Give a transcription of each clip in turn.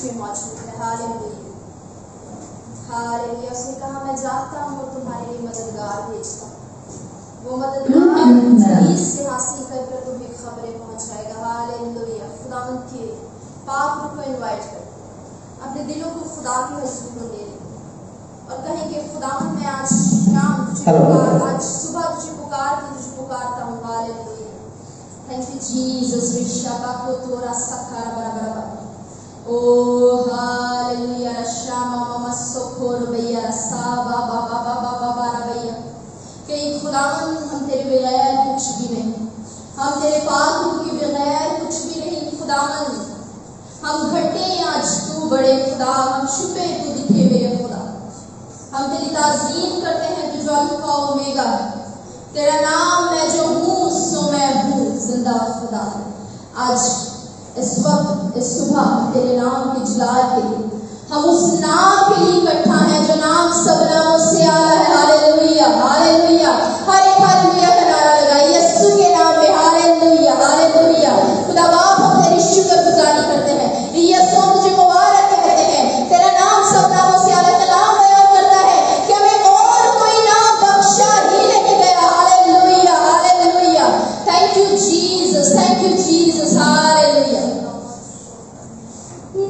में मौजूद है। Hallelujah, hallelujah. उसने कहा मैं जाता हूँ और तुम्हारे लिए मददगार भेजता हूँ। वो मददगार से हासिल कर तुम्हें खबरें पहुंचाएगा। हालेलुया। खुदावंद के पाक रूह को इनवाइट कर, अपने दिलों को खुदा की हजूर में ले और कहें कि खुदावंद मैं आज शाम तुझे आज सुबह तुझे पुकारता हूँ। हालेलुया। Thank you Jesus. रिशाबा को तोरा सखारा बराबर ओ हालेलुया। शामा मामा सोखोर भैया साबा बाबा बाबा बाबा भैया कि खुदावंद हम तेरे बगैर कुछ भी नहीं, हम तेरे पाक रूह के बगैर कुछ भी नहीं। खुदावंद हम घटे आज तू बड़े खुदा, हम छुपे तू दिखे मेरे खुदा। हम तेरी ताज़ीम करते हैं, तू जो अल्फा ओमेगा है। तेरा नाम मैं जो हूँ सो मैं हूँ, जिंदा खुदा है। आज इस वक्त इस सुबह तेरे नाम के जलाल के लिए हम उस नाम के लिए इकट्ठा हैं जो नाम सब नामों से आला है। Hallelujah, hallelujah. हर एक हालेलुया का नारा लगाइए यीशु के नाम में। Hallelujah, hallelujah. खुदा बाप हम तेरी शुक्रगुजारी करते हैं, यीशु हम तुझे मुबारक कहते हैं। तेरा नाम सब नामों से आला। कलाम बयान करता है कि हमें और कोई नाम बख्शा ही नहीं गया। Hallelujah, hallelujah. Thank you Jesus, thank you Jesus. Hallelujah.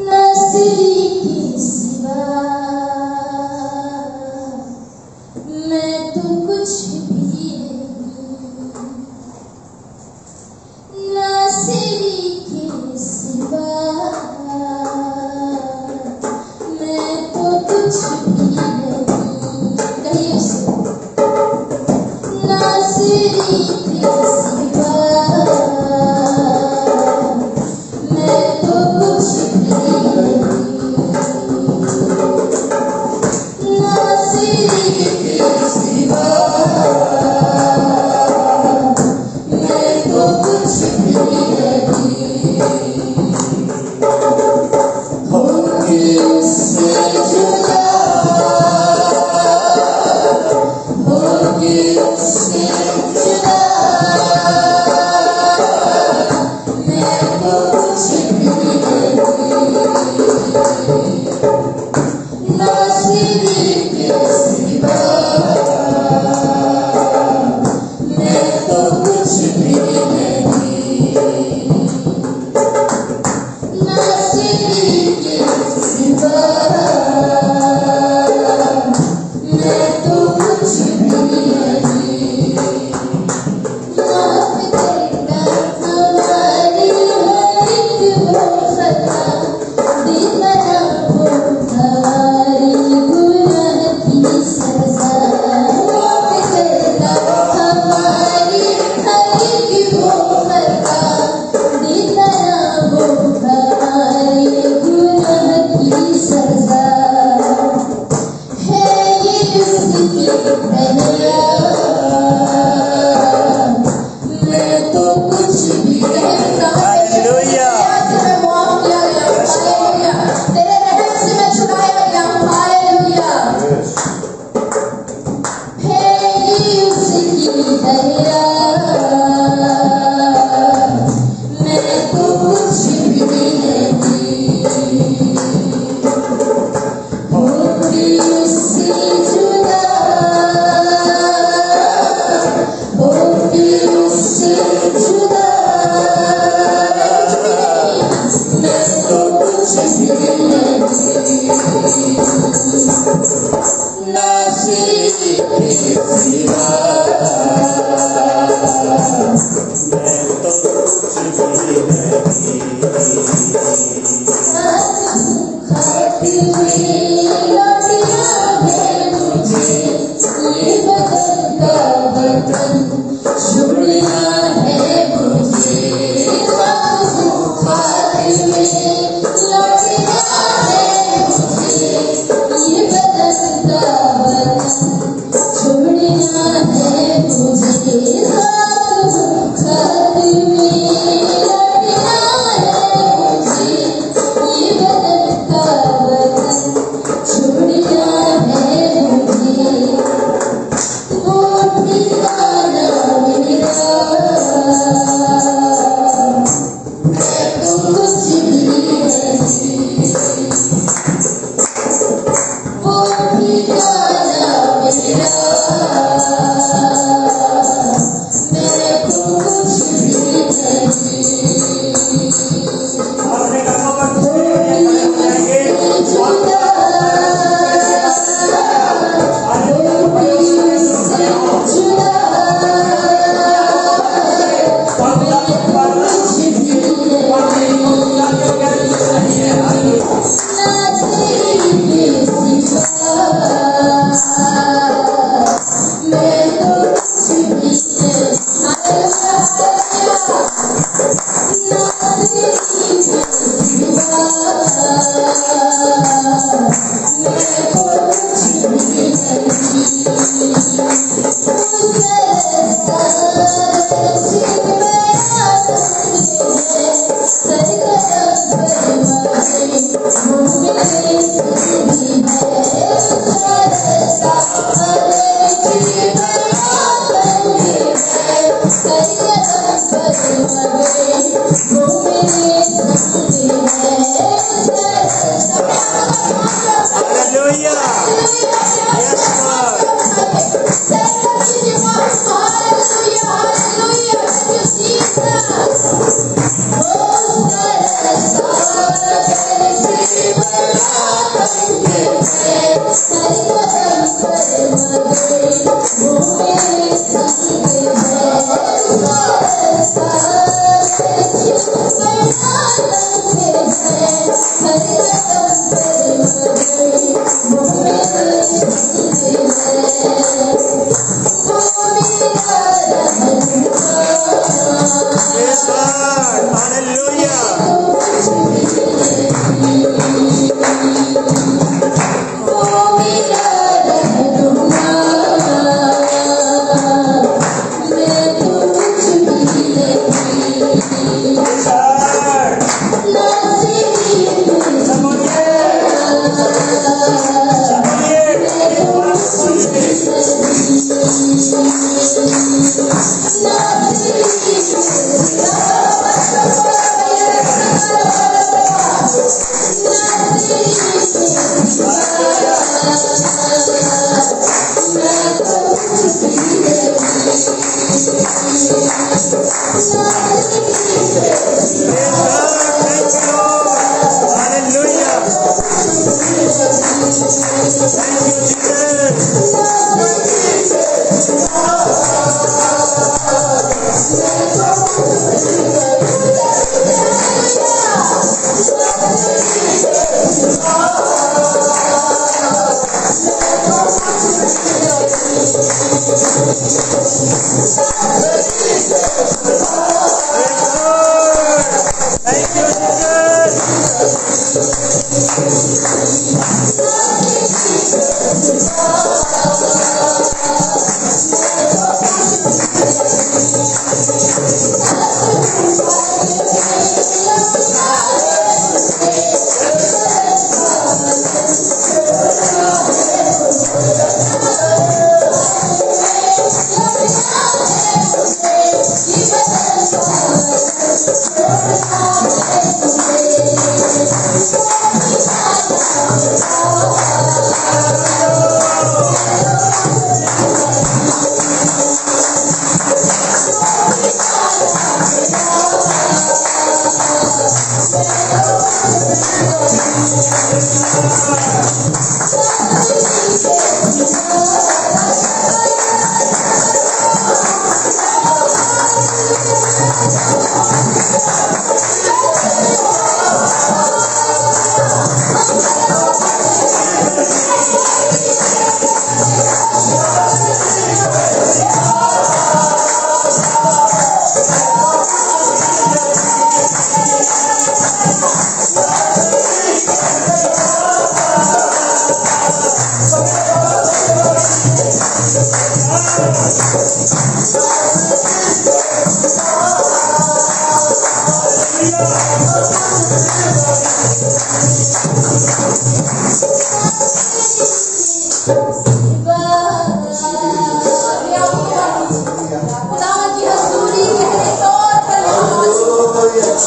नस्ली के सिवा मैं तो कुछ भी नहीं, नस्ली के सिवा मैं तो कुछ भी नहीं। कहिए नस्ली के सिवा मैं तो कुछ भी नहीं, नस्ली के सिवा मैं तो कुछ भी नहीं। होके उससे जुदा, होके उससे जुदा मैं तो कुछ भी नहीं, नस्ली के सिवा मैं तो कुछ भी नहीं, नस्ली के सिवा मैं तो कुछ भी नहीं। माफ करना हमारी हर एक खता, देना वो हमारी गुनाह की सजा। माफ करना हमारी हर एक खता, देना वो हमारी गुनाह की सजा। है ये उसकी दया, मैं तो कुछ भी नहीं। हालेलुया। मैं माफ किया गया। हालेलुया। तेरे रहम से मैं छुड़ाया गया हूँ। हालेलुया। है ये उसकी दया, मैं तो कुछ भी नहीं। होके उससे जुदा, होके उससे जुदा मैं तो कुछ भी नहीं, नस्ली के सिवा मैं तो कुछ भी नहीं। खाती हुई लौटिया है मुझे, ये बदन का बदन छोड़ना है मुझे। खाती हुई लौटिया है मुझे, ये बदन का बदन छोड़ना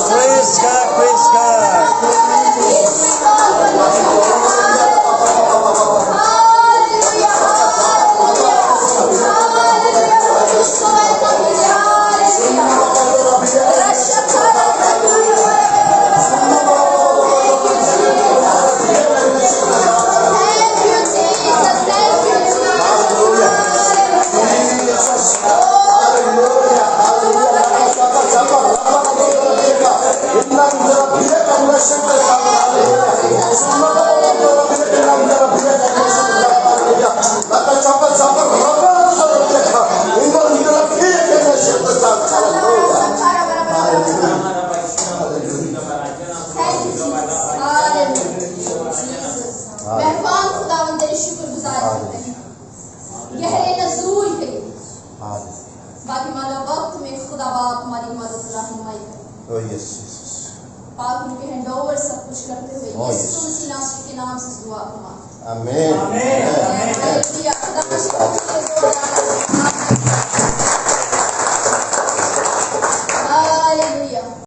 Praise God, praise God. मेहमान खुदावंद तेरी शुक्रगुजारी करते हैं गहरे नज़ूर है बाकी माला वक्त में खुदा बाप हमारी मदद रहनुमाई करे पाक उनके हैंडओवर सब कुछ करते हुए यीशु मसीह नासरी के नाम से दुआ को मांगते हैं Amen. हालेलुया।